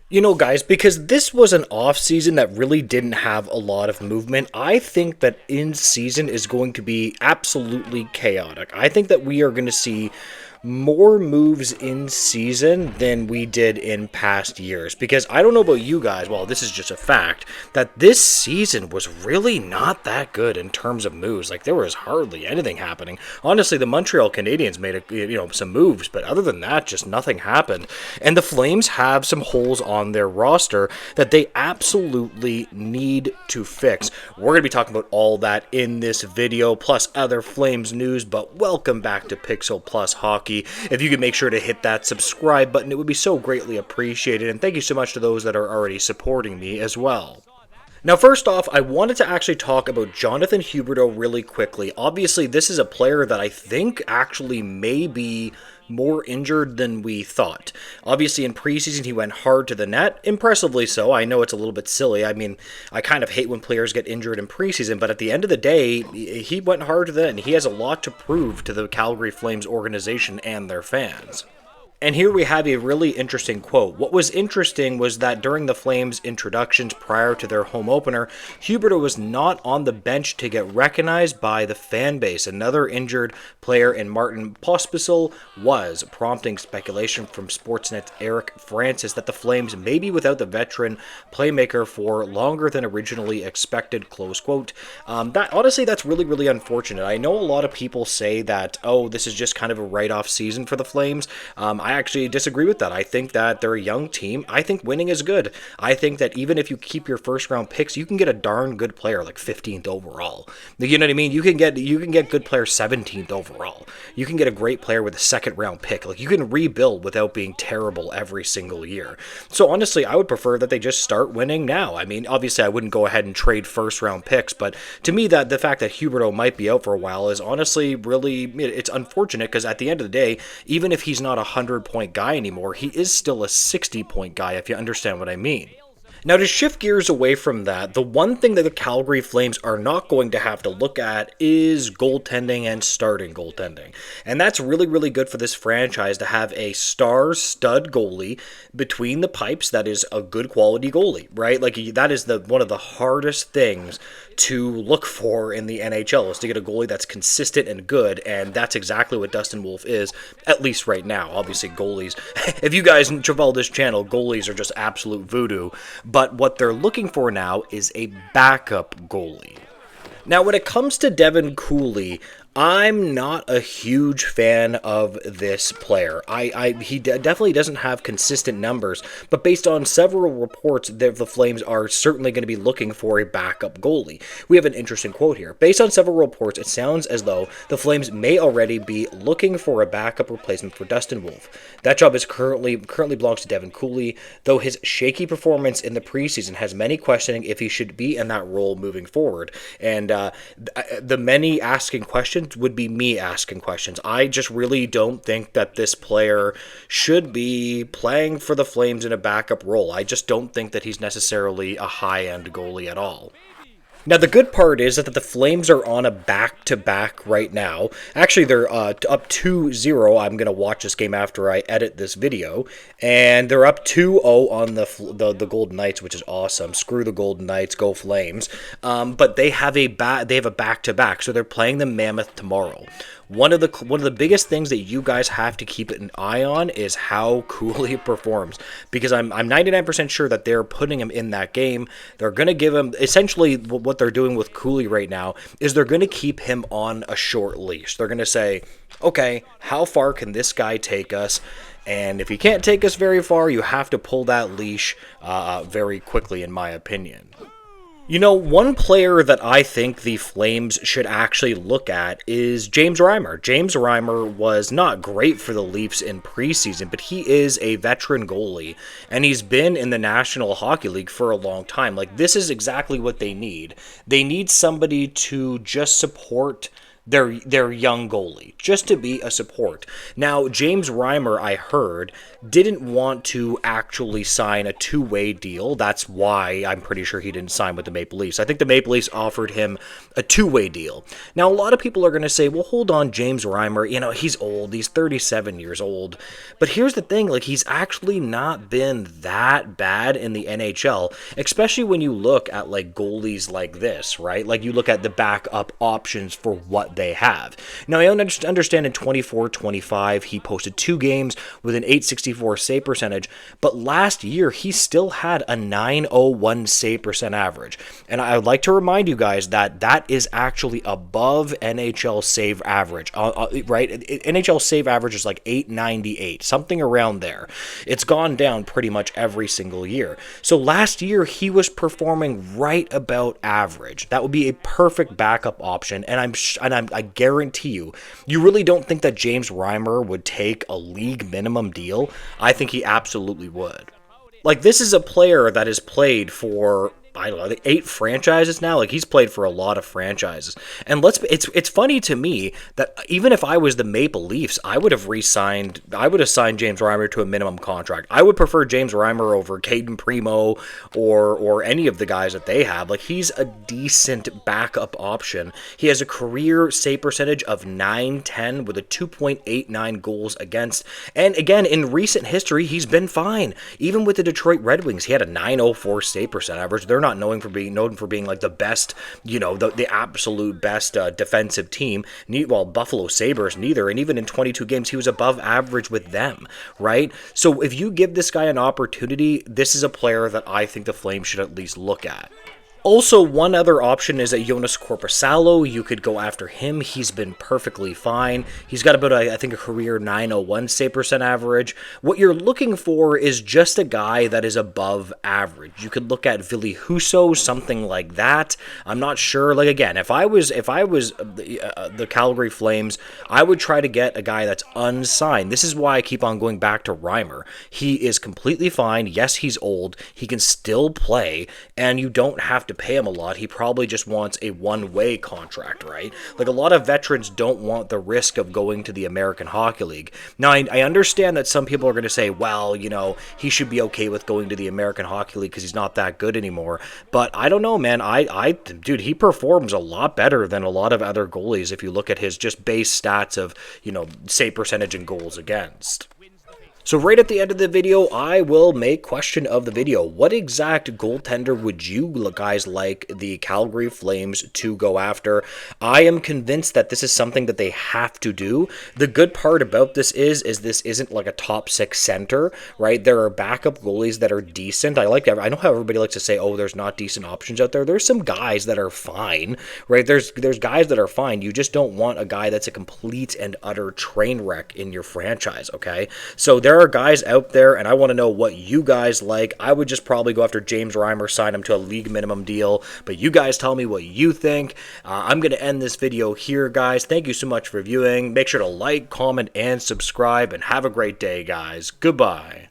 You know, guys, because this was an off season that really didn't have a lot of movement, I think that in season is going to be absolutely chaotic. I think that we are going to see more moves in season than we did in past years. Because I don't know about you guys, well, this is just a fact, that this season was really not that good in terms of moves. Like, there was hardly anything happening. Honestly, the Montreal Canadiens made some moves, but other than that, just nothing happened. And the Flames have some holes on their roster that they absolutely need to fix. We're going to be talking about all that in this video, plus other Flames news, but welcome back to Pixel Plus Hockey. If you could make sure to hit that subscribe button, it would be so greatly appreciated, and thank you so much to those that are already supporting me as well. Now, first off, I wanted to actually talk about Jonathan Huberdeau really quickly. Obviously, this is a player that I think actually may be more injured than we thought. Obviously, in preseason, he went hard to the net, impressively so. I know it's a little bit silly. I mean, I kind of hate when players get injured in preseason, but at the end of the day, he went hard to the net, and he has a lot to prove to the Calgary Flames organization and their fans. And here we have a really interesting quote. What was interesting was that during the Flames' introductions prior to their home opener, Huberdeau was not on the bench to get recognized by the fan base. Another injured player in Martin Pospisil was, prompting speculation from Sportsnet's Eric Francis that the Flames may be without the veteran playmaker for longer than originally expected, close quote. That's really, really unfortunate. I know a lot of people say that, oh, this is just kind of a write-off season for the Flames. I actually disagree with that. I think that they're a young team. I think winning is good. I think that even if you keep your first round picks, you can get a darn good player like 15th overall. You know what I mean? You can get good player 17th overall. You can get a great player with a second round pick. Like, you can rebuild without being terrible every single year. So honestly, I would prefer that they just start winning now. I mean, obviously I wouldn't go ahead and trade first round picks, but to me that the fact that Huberdeau might be out for a while is honestly really, it's unfortunate, because at the end of the day, even if he's not 100-point guy anymore, he is still a 60-point guy, if you understand what I mean. Now, to shift gears away from that, the one thing that the Calgary Flames are not going to have to look at is goaltending and starting goaltending. And that's really, really good for this franchise to have a star stud goalie between the pipes that is a good quality goalie, right? Like, that is one of the hardest things to look for in the NHL, is to get a goalie that's consistent and good, and that's exactly what Dustin Wolf is, at least right now. Obviously, goalies, if you guys follow this channel, goalies are just absolute voodoo, but what they're looking for now is a backup goalie. Now, when it comes to Devin Cooley, I'm not a huge fan of this player. He definitely doesn't have consistent numbers, but based on several reports, the Flames are certainly going to be looking for a backup goalie. We have an interesting quote here. Based on several reports, it sounds as though the Flames may already be looking for a backup replacement for Dustin Wolf. That job is currently belongs to Devin Cooley, though his shaky performance in the preseason has many questioning if he should be in that role moving forward. And the many asking questions would be me asking questions. I just really don't think that this player should be playing for the Flames in a backup role. I just don't think that he's necessarily a high-end goalie at all. Now, the good part is that the Flames are on a back-to-back right now. Actually, they're up 2-0. I'm going to watch this game after I edit this video. And they're up 2-0 on the Golden Knights, which is awesome. Screw the Golden Knights, go Flames. But they have a back-to-back, so they're playing the Mammoth tomorrow. One of the biggest things that you guys have to keep an eye on is how Cooley performs, because I'm 99% sure that they're putting him in that game. They're going to give him, essentially what they're doing with Cooley right now is they're going to keep him on a short leash. They're going to say, okay, how far can this guy take us? And if he can't take us very far, you have to pull that leash very quickly, in my opinion. You know, one player that I think the Flames should actually look at is James Reimer. James Reimer was not great for the Leafs in preseason, but he is a veteran goalie, and he's been in the National Hockey League for a long time. Like, this is exactly what they need. They need somebody to just support their young goalie, just to be a support. Now, James Reimer, I heard, didn't want to actually sign a two-way deal. That's why I'm pretty sure he didn't sign with the Maple Leafs. I think the Maple Leafs offered him a two-way deal. Now, a lot of people are going to say, well, hold on, James Reimer, he's old. He's 37 years old. But here's the thing, like, he's actually not been that bad in the NHL, especially when you look at, like, goalies like this, right? Like, you look at the backup options for what they have. Now, I understand in 24-25, he posted 2 games with an .864 save percentage, but last year, he still had a .901 save percent average. And I would like to remind you guys that that is actually above NHL save average, right? NHL save average is like .898, something around there. It's gone down pretty much every single year. So last year, he was performing right about average. That would be a perfect backup option, and I guarantee you, you really don't think that James Reimer would take a league minimum deal? I think he absolutely would. Like, this is a player that has played for, I don't know, 8 franchises now. Like, he's played for a lot of franchises. And it's funny to me that even if I was the Maple Leafs, I would have signed James Reimer to a minimum contract. I would prefer James Reimer over Caden Primo or any of the guys that they have. Like, he's a decent backup option. He has a career save percentage of .910 with a 2.89 goals against. And again, in recent history, he's been fine. Even with the Detroit Red Wings, he had a .904 save percent average. They're not known for being like the best, the absolute best defensive team. Well, Buffalo Sabres neither, and even in 22 games he was above average with them, right? So if you give this guy an opportunity, this is a player that I think the Flames should at least look at. Also, one other option is a Jonas Korpisalo. You could go after him. He's been perfectly fine. He's got about, I think, a career .901 save percent average. What you're looking for is just a guy that is above average. You could look at Ville Husso, something like that. I'm not sure. Like, again, if I was the Calgary Flames, I would try to get a guy that's unsigned. This is why I keep on going back to Reimer. He is completely fine. Yes, he's old. He can still play, and you don't have to pay him a lot. He probably just wants a one-way contract, right? Like, a lot of veterans don't want the risk of going to the American Hockey League. Now, I understand that some people are going to say, well, he should be okay with going to the American Hockey League because he's not that good anymore. But I don't know, man. Dude, he performs a lot better than a lot of other goalies if you look at his just base stats of, save percentage and goals against. So right at the end of the video, I will make question of the video. What exact goaltender would you guys like the Calgary Flames to go after? I am convinced that this is something that they have to do. The good part about this is this isn't like a top 6 center, right? There are backup goalies that are decent. I know how everybody likes to say, oh, there's not decent options out there. There's some guys that are fine, right? There's guys that are fine. You just don't want a guy that's a complete and utter train wreck in your franchise, okay? So there are guys out there, and I want to know what you guys like. I would just probably go after James Reimer, sign him to a league minimum deal, but you guys tell me what you think. I'm going to end this video here, guys. Thank you so much for viewing. Make sure to like, comment, and subscribe, and have a great day, guys. Goodbye.